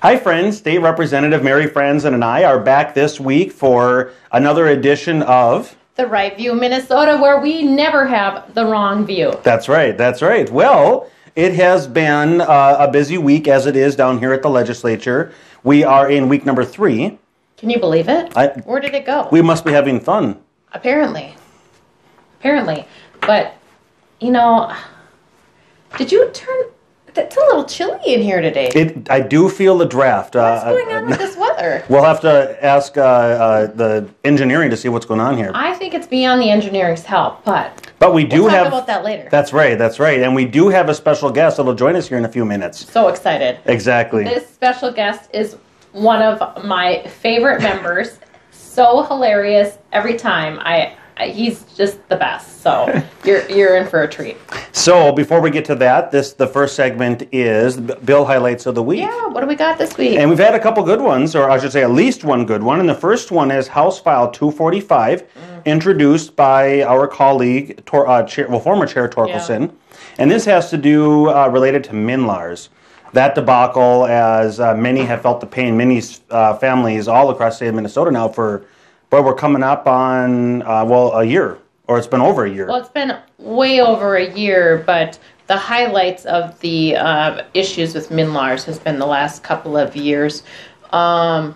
Hi friends, State Representative Mary Franson and I are back this week for another edition of The Right View, Minnesota, where we never have the wrong view. That's right, that's right. Well, it has been a busy week as it is down here at the legislature. We are in week number 3. Can you believe it? Where did it go? We must be having fun. Apparently. But, you know, did you turn... It's a little chilly in here today. I do feel the draft. What's going on with this weather? We'll have to ask the engineering to see what's going on here. I think it's beyond the engineering's help, but we do we'll have... talk about that later. That's right. And we do have a special guest that will join us here in a few minutes. So excited. Exactly. This special guest is one of my favorite members. So hilarious every time. He's just the best. So you're in for a treat. So before we get to that, the first segment is Bill Highlights of the Week. Yeah, what do we got this week? And we've had a couple good ones, or I should say at least one good one. And the first one is House File 245, introduced by our colleague, former Chair Torkelson. Yeah. And this has to do related to MNLARS. That debacle, as many have felt the pain, many families all across the state of Minnesota now but we're coming up on, a year, or it's been over a year. Well, it's been way over a year, but the highlights of the issues with MNLARS has been the last couple of years. And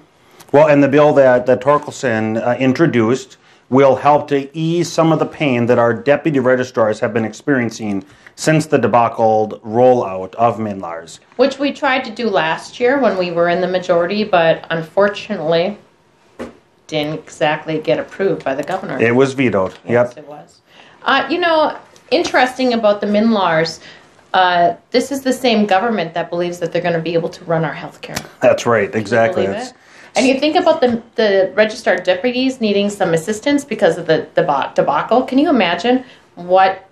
the bill that Torkelson introduced will help to ease some of the pain that our deputy registrars have been experiencing since the debacle rollout of MNLARS. Which we tried to do last year when we were in the majority, but unfortunately didn't exactly get approved by the governor. It was vetoed. Yes, it was. Interesting about the MNLARS, this is the same government that believes that they're going to be able to run our health care. That's right, exactly. And you think about the registered deputies needing some assistance because of the debacle. Can you imagine what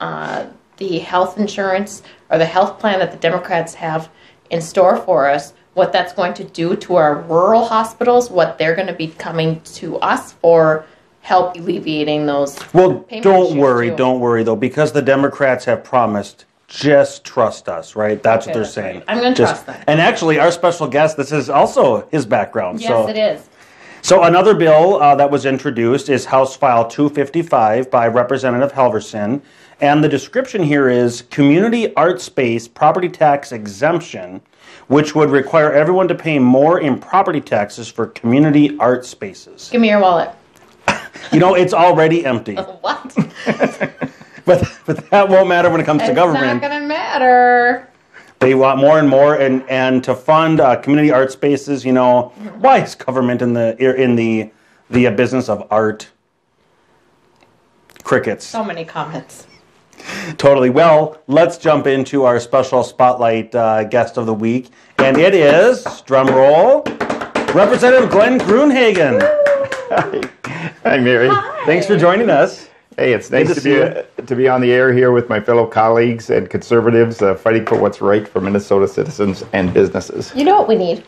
the health insurance or the health plan that the Democrats have in store for us, what that's going to do to our rural hospitals, what they're going to be coming to us for help alleviating those payment don't worry though, because the Democrats have promised, just trust us, right? That's what they're saying. Right. I'm going to trust them. And actually, our special guest, this is also his background. Yes, it is. So another bill that was introduced is House File 255 by Representative Halverson, and the description here is community art space property tax exemption, which would require everyone to pay more in property taxes for community art spaces. Give me your wallet. It's already empty. What? but that won't matter when it comes to government. It's not going to matter. They want more and more, and to fund community art spaces. Why is government in the business of art? Crickets. So many comments. Totally. Well, let's jump into our special spotlight guest of the week, and it is, drum roll, Representative Glenn Gruenhagen. Hi, Mary. Hi. Thanks for joining us. Hey, it's nice to be on the air here with my fellow colleagues and conservatives fighting for what's right for Minnesota citizens and businesses. You know what we need?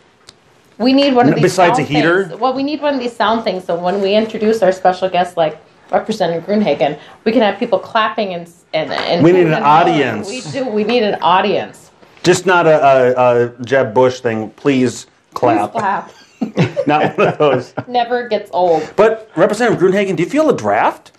We need one of these besides sound a heater? things. Well, we need one of these sound things, so when we introduce our special guests like Representative Gruenhagen, we can have people clapping and we need an audience. We do. We need an audience. Just not a Jeb Bush thing. Please clap. Please clap. Not one of those. Never gets old. But Representative Gruenhagen, do you feel a draft?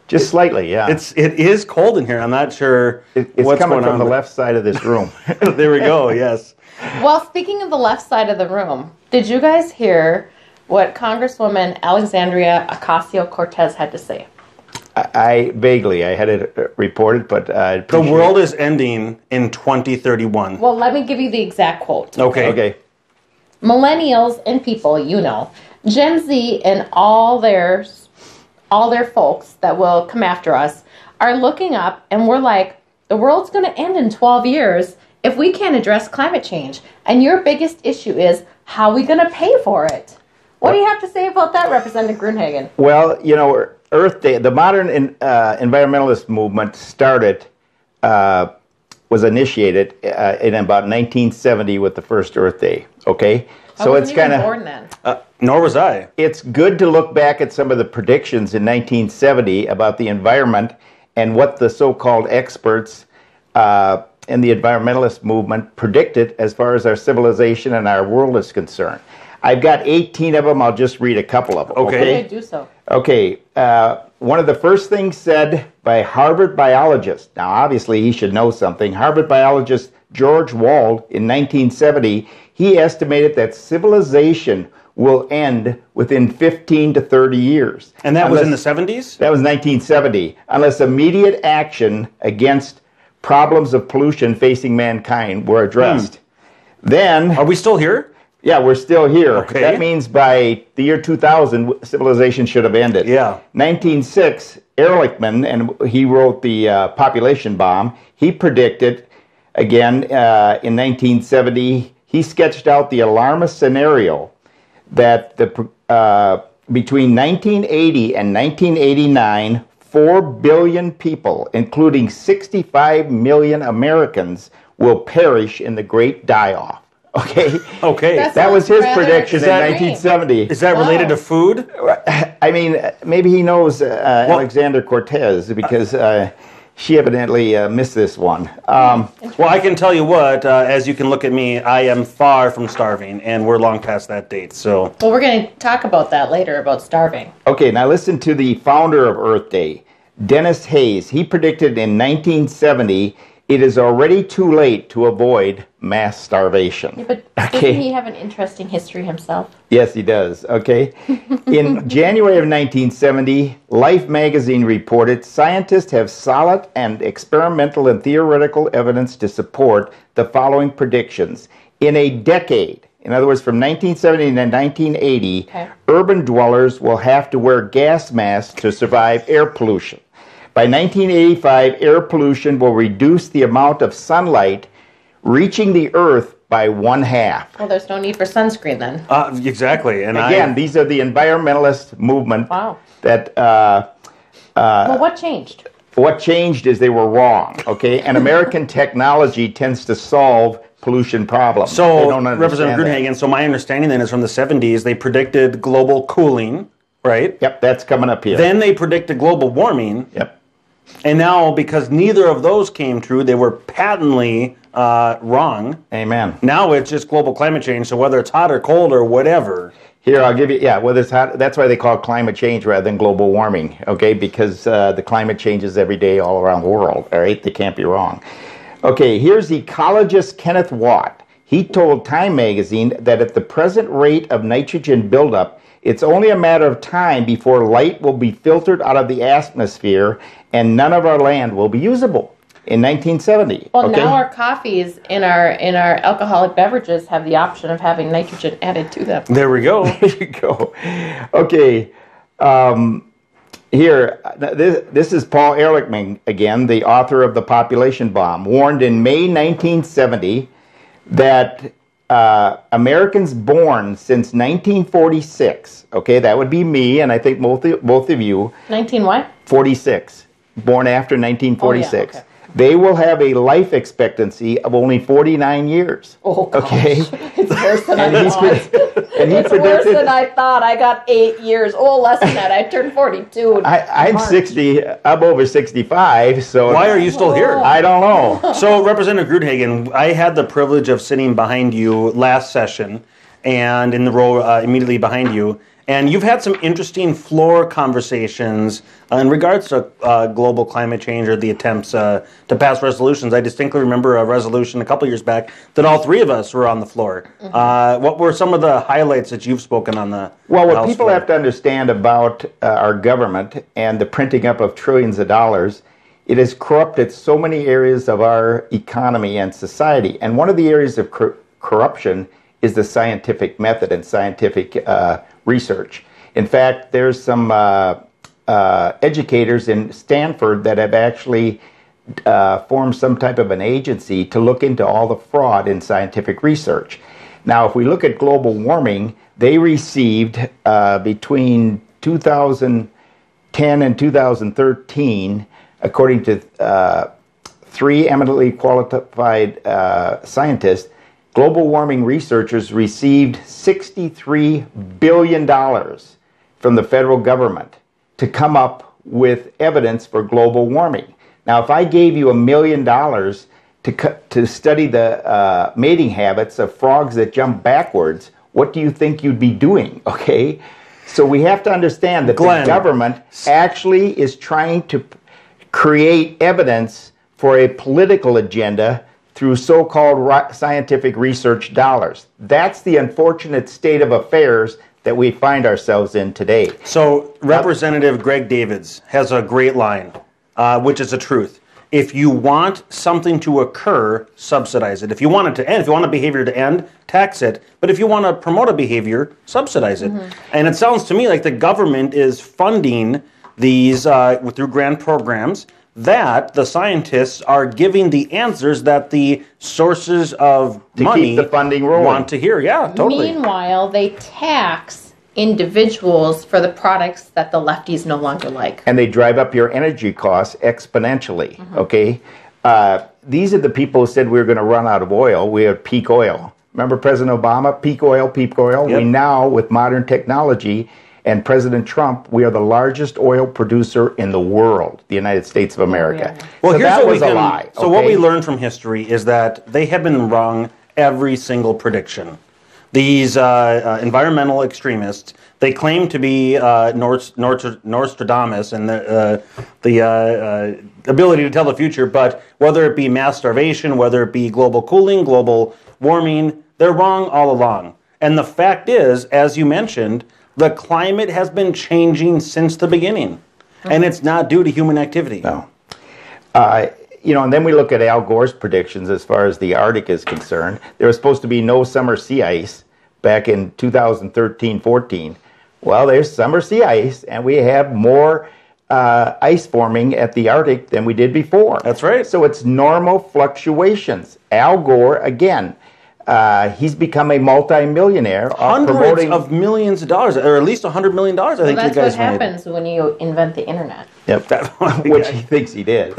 Just slightly, yeah. It is cold in here. I'm not sure it's what's coming going from the left side of this room. There we go. Yes. Well, speaking of the left side of the room, did you guys hear what Congresswoman Alexandria Ocasio-Cortez had to say? I had it reported, but the world is ending in 2031. Well, let me give you the exact quote. Okay. Millennials and people, Gen Z and all their folks that will come after us are looking up, and we're like, the world's going to end in 12 years if we can't address climate change. And your biggest issue is how are we going to pay for it? What do you have to say about that, Representative Gruenhagen? Well, Earth Day, the modern environmentalist movement was initiated in about 1970 with the first Earth Day. Okay, so it's kind of born then. Nor was I. It's good to look back at some of the predictions in 1970 about the environment and what the so-called experts and the environmentalist movement predicted as far as our civilization and our world is concerned. I've got 18 of them. I'll just read a couple of them. Okay. Do so. Okay. One of the first things said by Harvard biologist, now obviously he should know something, Harvard biologist George Wald in 1970, he estimated that civilization will end within 15 to 30 years. And that was in the 70s? That was 1970, unless immediate action against problems of pollution facing mankind were addressed. Then... Are we still here? Yeah, we're still here. Okay. That means by the year 2000, civilization should have ended. Yeah. 1906, Ehrlichman, and he wrote the population bomb, he predicted, again, in 1970, he sketched out the alarmist scenario that between 1980 and 1989, 4 billion people, including 65 million Americans, will perish in the great die-off. Okay. Okay. That was his prediction in 1970. Is that related to food? I mean, maybe he knows Alexander Cortez because she evidently missed this one. Well, I can tell you what, as you can look at me, I am far from starving, and we're long past that date. So. Well, we're going to talk about that later, about starving. Okay, now listen to the founder of Earth Day, Dennis Hayes. He predicted in 1970 it is already too late to avoid mass starvation. Yeah, but doesn't he have an interesting history himself? Yes, he does. Okay. In January of 1970, Life magazine reported scientists have solid and experimental and theoretical evidence to support the following predictions. In a decade, in other words, from 1970 to 1980, urban dwellers will have to wear gas masks to survive air pollution. By 1985, air pollution will reduce the amount of sunlight reaching the Earth by 1/2. Well, there's no need for sunscreen then. Exactly. And again, these are the environmentalist movement. Wow. That. Well, what changed? What changed is they were wrong. Okay, and American technology tends to solve pollution problems. So, Representative Gruenhagen, so my understanding then is from the 70s, they predicted global cooling, right? Yep, that's coming up here. Then they predicted global warming. Yep. And now, because neither of those came true, they were patently wrong. Amen. Now it's just global climate change, so whether it's hot or cold or whatever. Here, I'll give you, whether it's hot, that's why they call it climate change rather than global warming, okay? Because the climate changes every day all around the world, all right? They can't be wrong. Okay, here's ecologist Kenneth Watt. He told Time magazine that at the present rate of nitrogen buildup, it's only a matter of time before light will be filtered out of the atmosphere and none of our land will be usable in 1970. Well, now our coffees in our alcoholic beverages have the option of having nitrogen added to them. There we go. There you go. Okay. Here, this is Paul Ehrlichman again, the author of The Population Bomb, warned in May 1970 that Americans born since 1946, okay, that would be me, and I think both of you. 19 what? 46, born after 1946. Oh, yeah, okay. They will have a life expectancy of only 49 years. Oh, gosh. Okay. It's worse than I thought. It's worse than I thought. I got 8 years. Oh, less than that. I turned 42. I'm 60. I'm over 65. So why are you still here? I don't know. So, Representative Gruenhagen, I had the privilege of sitting behind you last session, and in the row immediately behind you. And you've had some interesting floor conversations in regards to global climate change or the attempts to pass resolutions. I distinctly remember a resolution a couple years back that all three of us were on the floor. Mm-hmm. What were some of the highlights that you've spoken on the Well, what House people floor? have to understand about our government and the printing up of trillions of dollars, it has corrupted so many areas of our economy and society. And one of the areas of corruption is the scientific method and scientific research. In fact, there's some educators in Stanford that have actually formed some type of an agency to look into all the fraud in scientific research. Now, if we look at global warming, they received between 2010 and 2013, according to three eminently qualified scientists, global warming researchers received $63 billion from the federal government to come up with evidence for global warming. Now, if I gave you $1 million to study the mating habits of frogs that jump backwards, what do you think you'd be doing? Okay, so we have to understand that the government actually is trying to create evidence for a political agenda through so-called scientific research dollars. That's the unfortunate state of affairs that we find ourselves in today. So Representative Greg Davids has a great line, which is the truth. If you want something to occur, subsidize it. If you want it to end, if you want a behavior to end, tax it. But if you want to promote a behavior, subsidize it. And it sounds to me like the government is funding these through grant programs that the scientists are giving the answers that the sources of money keep the funding rolling. Want to hear. Yeah, totally. Meanwhile, they tax individuals for the products that the lefties no longer like. And they drive up your energy costs exponentially, okay? These are the people who said we were going to run out of oil. We had peak oil. Remember President Obama? Peak oil, peak oil. Yep. We now, with modern technology and President Trump, we are the largest oil producer in the world, the United States of America. Well, so here's that what was a lie. So what we learned from history is that they have been wrong every single prediction. These environmental extremists, they claim to be Nostradamus and the ability to tell the future, but whether it be mass starvation, whether it be global cooling, global warming, they're wrong all along. And the fact is, as you mentioned, the climate has been changing since the beginning, and it's not due to human activity. No. You know, and then we look at Al Gore's predictions as far as the Arctic is concerned. There was supposed to be no summer sea ice back in 2013-14. Well, there's summer sea ice, and we have more ice forming at the Arctic than we did before. That's right. So it's normal fluctuations. Al Gore, again, he's become a multi-millionaire. Hundreds of millions of dollars, or at least $100 million, I think you guys made. That's what happens when you invent the internet. Yep, which he thinks he did.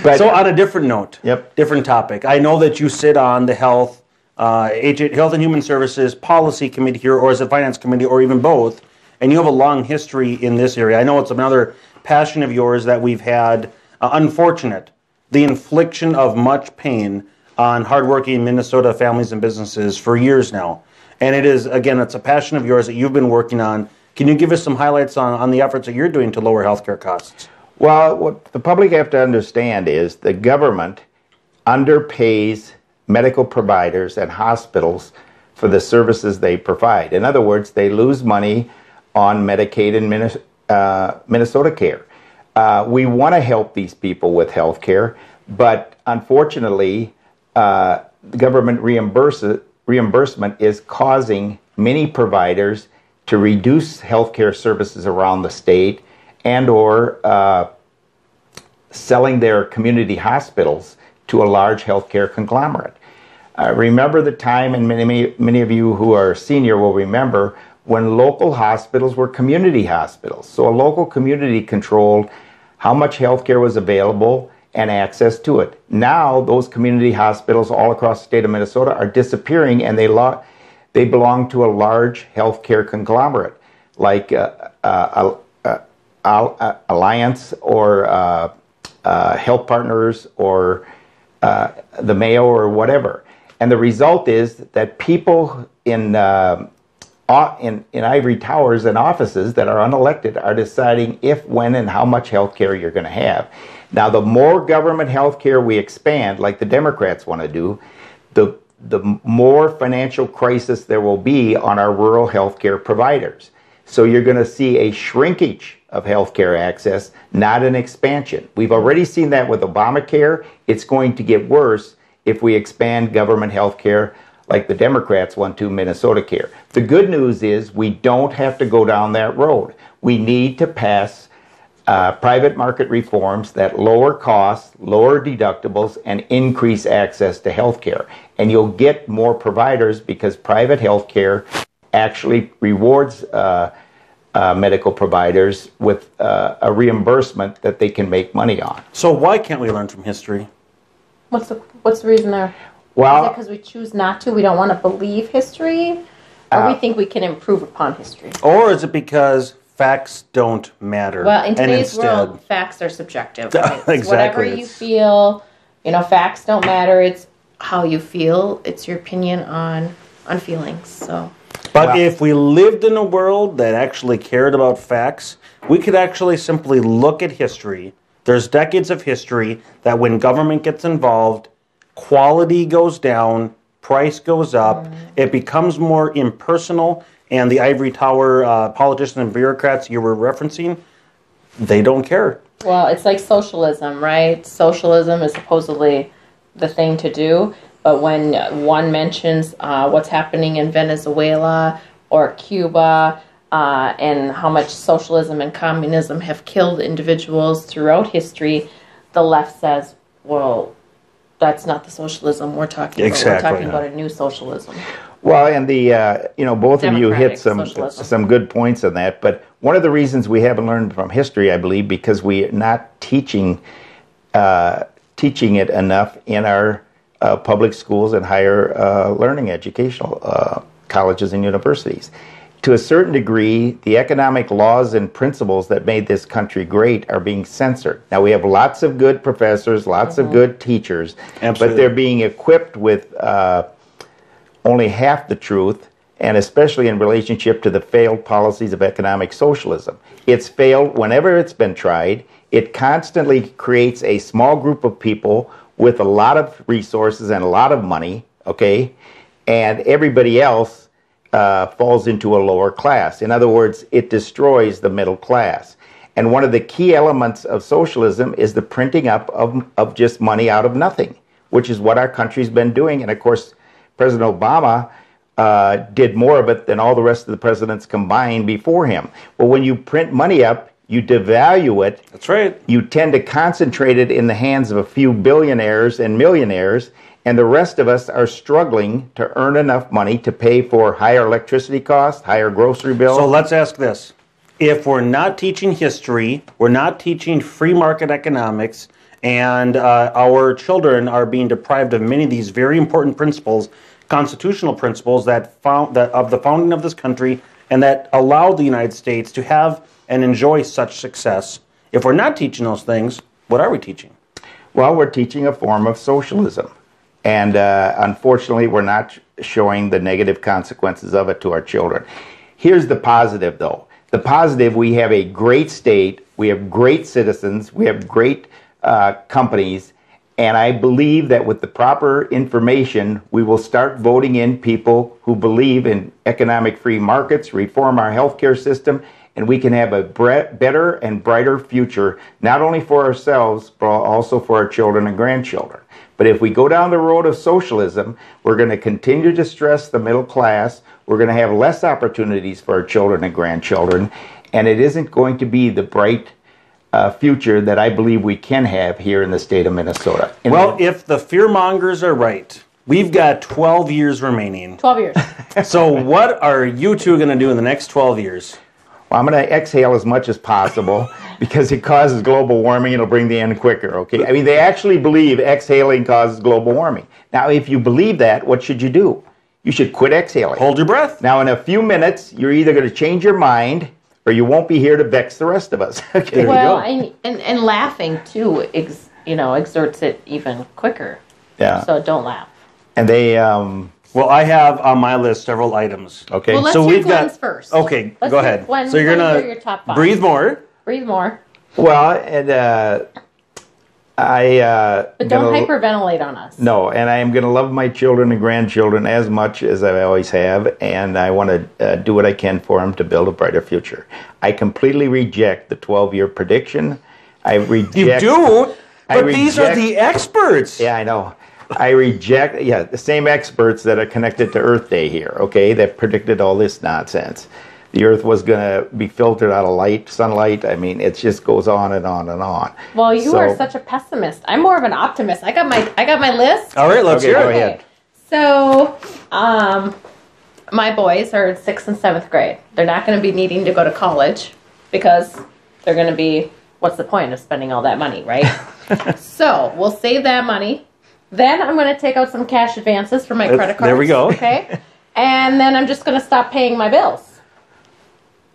But, so on a different note, different topic. I know that you sit on the Health and Human Services Policy Committee here, or is it Finance Committee, or even both, and you have a long history in this area. I know it's another passion of yours that we've had, unfortunate, the infliction of much pain on hardworking Minnesota families and businesses for years now. And it is, again, it's a passion of yours that you've been working on. Can you give us some highlights on the efforts that you're doing to lower healthcare costs? Well, what the public have to understand is the government underpays medical providers and hospitals for the services they provide. In other words, they lose money on Medicaid and Minnesota Care. We want to help these people with health care, but unfortunately, the government reimbursement is causing many providers to reduce healthcare services around the state and or selling their community hospitals to a large healthcare conglomerate. Remember the time, and many of you who are senior will remember, when local hospitals were community hospitals. So a local community controlled how much healthcare was available and access to it. Now, those community hospitals all across the state of Minnesota are disappearing, and they belong to a large healthcare conglomerate like Alliance or Health Partners or the Mayo or whatever. And the result is that people in ivory towers and offices that are unelected are deciding if, when, and how much health care you're going to have. Now, the more government health care we expand, like the Democrats want to do, the more financial crisis there will be on our rural health care providers. So you're going to see a shrinkage of health care access, not an expansion. We've already seen that with Obamacare. It's going to get worse if we expand government health care like the Democrats want to Minnesota Care. The good news is we don't have to go down that road. We need to pass private market reforms that lower costs, lower deductibles, and increase access to health care. And you'll get more providers because private health care actually rewards medical providers with a reimbursement that they can make money on. So why can't we learn from history? What's the reason there? Well, is it because we choose not to? We don't want to believe history? Or we think we can improve upon history? Or is it because facts don't matter? Well, in today's world, facts are subjective. Right? Exactly. Whatever you feel You know, facts don't matter. It's how you feel. It's your opinion on feelings. So. But if we lived in a world that actually cared about facts, we could actually simply look at history. There's decades of history that when government gets involved, quality goes down, price goes up, it becomes more impersonal, and the ivory tower politicians and bureaucrats you were referencing, they don't care. Well, it's like socialism, right? Socialism is supposedly the thing to do, but when one mentions what's happening in Venezuela or Cuba and how much socialism and communism have killed individuals throughout history, the left says, well, that's not the socialism we're talking about. We're talking about a new socialism. Well, and the both of you hit socialism. some good points on that. But one of the reasons we haven't learned from history, I believe, because we're not teaching it enough in our public schools and higher learning educational colleges and universities. To a certain degree, the economic laws and principles that made this country great are being censored. Now, we have lots of good professors, lots of good teachers, but they're being equipped with only half the truth, and especially in relationship to the failed policies of economic socialism. It's failed whenever it's been tried. It constantly creates a small group of people with a lot of resources and a lot of money, okay, and everybody else falls into a lower class. In other words, it destroys the middle class. And one of the key elements of socialism is the printing up of just money out of nothing, which is what our country's been doing. And of course, President Obama did more of it than all the rest of the presidents combined before him. Well, when you print money up, you devalue it. That's right. You tend to concentrate it in the hands of a few billionaires and millionaires, and the rest of us are struggling to earn enough money to pay for higher electricity costs, higher grocery bills. So let's ask this. If we're not teaching history, we're not teaching free market economics, and our children are being deprived of many of these very important principles, constitutional principles that of the founding of this country and that allowed the United States to have and enjoy such success. If we're not teaching those things, what are we teaching? Well, we're teaching a form of socialism. And unfortunately, we're not showing the negative consequences of it to our children. Here's the positive, though. The positive, we have a great state, we have great citizens, we have great companies, and I believe that with the proper information, we will start voting in people who believe in economic free markets, reform our healthcare system, and we can have a better and brighter future, not only for ourselves, but also for our children and grandchildren. But if we go down the road of socialism, we're going to continue to stress the middle class, we're going to have less opportunities for our children and grandchildren, and it isn't going to be the bright future that I believe we can have here in the state of Minnesota. Well, if the fearmongers are right, we've got 12 years remaining. 12 years. So what are you two going to do in the next 12 years? Well, I'm going to exhale as much as possible because it causes global warming. It'll bring the end quicker, okay? I mean, they actually believe exhaling causes global warming. Now, if you believe that, what should you do? You should quit exhaling. Hold your breath. Now, in a few minutes, you're either going to change your mind or you won't be here to vex the rest of us. Okay, well, and laughing, too, exerts it even quicker. Yeah. So don't laugh. And they... Well, I have on my list several items. Okay. Well, let's so hear we've Glenn's got first. Okay, Let's go hear ahead. Glenn, so you're Glenn, gonna your top 5. breathe more. Breathe more. Well, and but don't hyperventilate on us. No, and I am going to love my children and grandchildren as much as I always have, and I want to do what I can for them to build a brighter future. I completely reject the 12-year prediction. I reject. You do, but these are the experts. Yeah, I know. I reject, the same experts that are connected to Earth Day here, okay, that predicted all this nonsense. The Earth was going to be filtered out of sunlight. I mean, it just goes on and on and on. Well, you are such a pessimist. I'm more of an optimist. I got my list. All right, let's hear it. Go ahead. So, my boys are in 6th and 7th grade. They're not going to be needing to go to college because they're going to be, what's the point of spending all that money, right? So, we'll save that money. Then I'm going to take out some cash advances for my credit cards. There we go. Okay. And then I'm just going to stop paying my bills.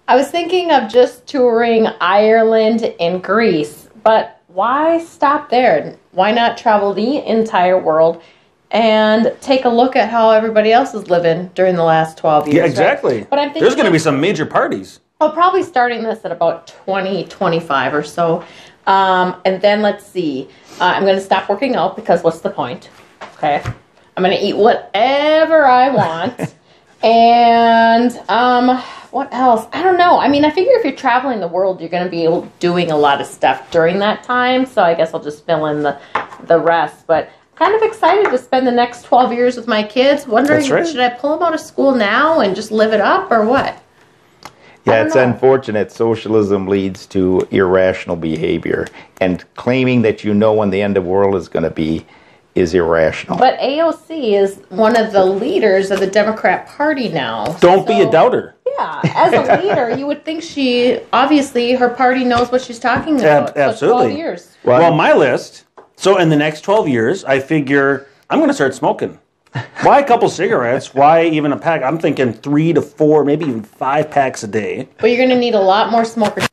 I was thinking of just touring Ireland and Greece, but why stop there? why not travel the entire world and take a look at how everybody else is living during the last 12 years? Yeah, exactly. Right? But I'm thinking there's going to be some major parties. Well, probably starting this at about 25 or so. And then let's see. I'm going to stop working out because what's the point? Okay. I'm going to eat whatever I want. And what else? I don't know. I mean, I figure if you're traveling the world, you're going to be doing a lot of stuff during that time. So I guess I'll just fill in the rest. But kind of excited to spend the next 12 years with my kids. Wondering, should I pull them out of school now and just live it up or what? Yeah, it's unfortunate. Socialism leads to irrational behavior. And claiming that you know when the end of the world is going to be is irrational. But AOC is one of the leaders of the Democrat Party now. Don't be a doubter. Yeah, as a leader, you would think obviously, her party knows what she's talking about. Absolutely. 12 years. Well, my list, so in the next 12 years, I figure I'm going to start smoking. Why a couple cigarettes? Why even a pack? I'm thinking 3 to 4, maybe even 5 packs a day. But you're going to need a lot more smokers.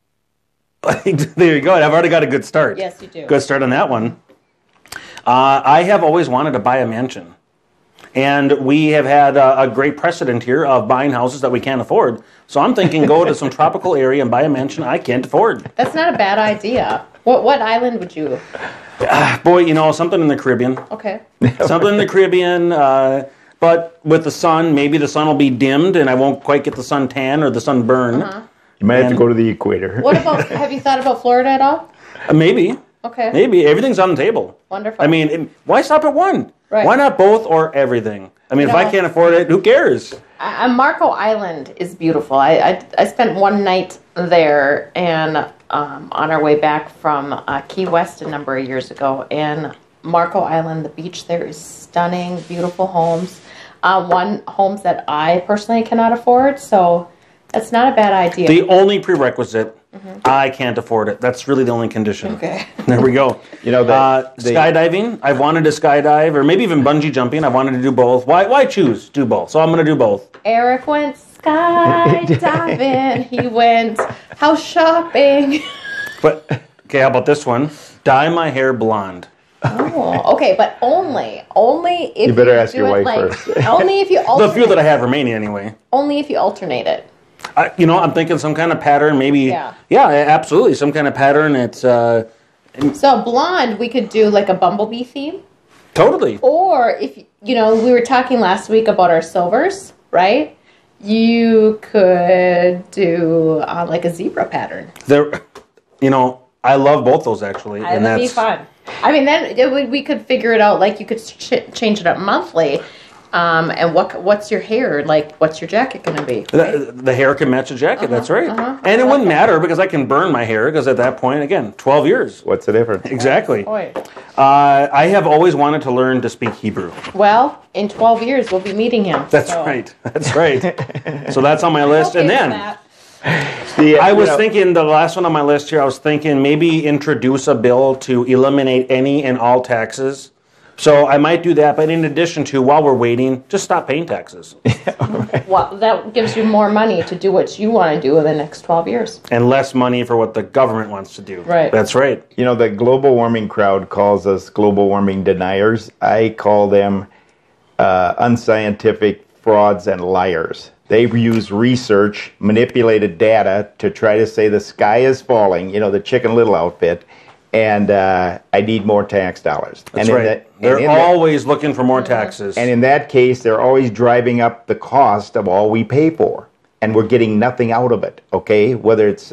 There you go. I've already got a good start. Yes, you do. Good start on that one. I have always wanted to buy a mansion. And we have had a great precedent here of buying houses that we can't afford. So I'm thinking go to some tropical area and buy a mansion I can't afford. That's not a bad idea. What island would you... Boy, something in the Caribbean. Okay. Something in the Caribbean, but with the sun, maybe the sun will be dimmed and I won't quite get the sun tan or the sun burn. You might have to go to the equator. What about, have you thought about Florida at all? Maybe. Okay. Maybe. Everything's on the table. Wonderful. I mean, why stop at one? Right. Why not both or everything? I mean, if I can't afford it, who cares? Marco Island is beautiful. I spent one night there and on our way back from Key West a number of years ago. And Marco Island, the beach there is stunning, beautiful homes. Homes that I personally cannot afford, so that's not a bad idea. The only prerequisite, I can't afford it. That's really the only condition. Okay. There we go. Skydiving. I've wanted to skydive, or maybe even bungee jumping. I've wanted to do both. Why choose? Do both. So I'm going to do both. Eric went skydiving. He went house shopping. But, okay, how about this one? Dye my hair blonde. Oh, okay, but only if you better ask your wife first. Only if you alternate. The few that I have remaining, anyway. Only if you alternate it. I'm thinking some kind of pattern, maybe. Yeah, absolutely, some kind of pattern. It's so blonde. We could do like a bumblebee theme. Totally. Or if we were talking last week about our silvers, right? You could do like a zebra pattern. I love both those actually, and that'd be fun. I mean, then we could figure it out. Like you could change it up monthly. And what's your hair like? What's your jacket going to be? Right? The hair can match the jacket. That's right. And it wouldn't matter because I can burn my hair because at that point, again, 12 years. What's the difference? Exactly. I have always wanted to learn to speak Hebrew. Well, in 12 years, we'll be meeting him. That's right. That's right. So that's on my list. And then I was thinking, the last one on my list here, I was thinking maybe introduce a bill to eliminate any and all taxes. So I might do that, but in addition to, while we're waiting, just stop paying taxes. Well, that gives you more money to do what you want to do in the next 12 years. And less money for what the government wants to do. Right. That's right. The global warming crowd calls us global warming deniers. I call them unscientific frauds and liars. They use research, manipulated data to try to say the sky is falling, the Chicken Little outfit, and I need more tax dollars. That's right. They're always looking for more taxes. And in that case, they're always driving up the cost of all we pay for. And we're getting nothing out of it, okay? Whether it's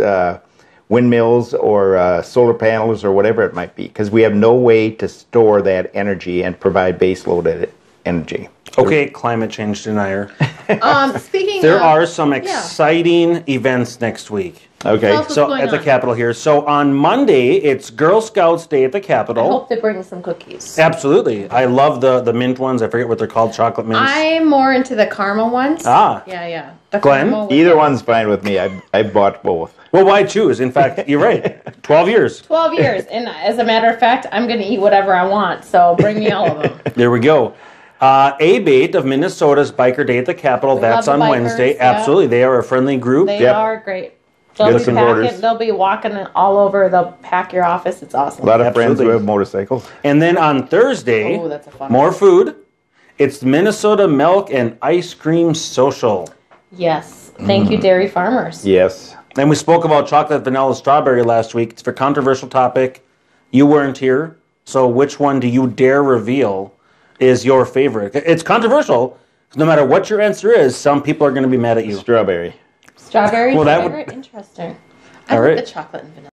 windmills or solar panels or whatever it might be. Because we have no way to store that energy and provide baseload energy. Okay, climate change denier. There are some exciting events next week. Okay. So at the Capitol here. So on Monday, it's Girl Scouts Day at the Capitol. I hope they bring some cookies. Absolutely. I love the mint ones. I forget what they're called, chocolate mints. I'm more into the caramel ones. Yeah. The Glenn? Either one's fine with me. I've bought both. Well, why choose? In fact, you're right. 12 years. 12 years. And as a matter of fact, I'm going to eat whatever I want. So bring me all of them. There we go. ABATE of Minnesota's Biker Day at the Capitol. That's on Wednesday. Yeah. Absolutely. They are a friendly group. They are great. They'll be walking all over. They'll pack your office. It's awesome. A lot of friends who have motorcycles. And then on Thursday, that's a fun more one. Food. It's Minnesota Milk and Ice Cream Social. Yes. Thank you, dairy farmers. Yes. And we spoke about chocolate, vanilla, strawberry last week. It's a controversial topic. You weren't here, so which one do you dare reveal is your favorite? It's controversial. No matter what your answer is, some people are going to be mad at you. Strawberry. Strawberry Well, that favorite? Interesting. All I right. like the chocolate and vanilla.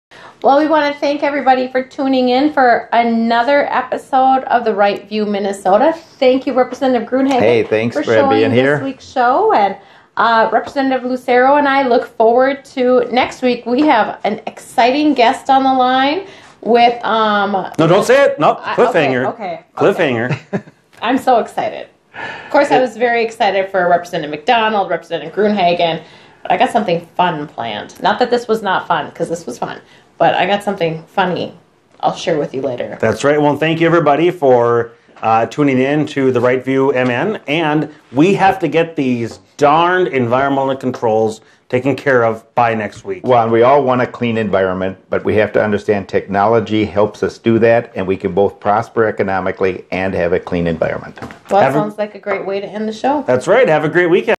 Well, we want to thank everybody for tuning in for another episode of the Right View Minnesota. Thank you, Representative Gruenhagen. Hey, thanks for showing being here. This week's show, and Representative Lucero and I look forward to next week. We have an exciting guest on the line with No, don't say it. No, cliffhanger. Okay. Cliffhanger. I'm so excited. Of course, I was very excited for Representative McDonald, Representative Gruenhagen, but I got something fun planned. Not that this was not fun, because this was fun, but I got something funny I'll share with you later. That's right. Well, thank you, everybody, for tuning in to the Right View MN. And we have to get these darned environmental controls taken care of by next week. Well, and we all want a clean environment, but we have to understand technology helps us do that, and we can both prosper economically and have a clean environment. Well, that sounds like a great way to end the show. That's right. Have a great weekend.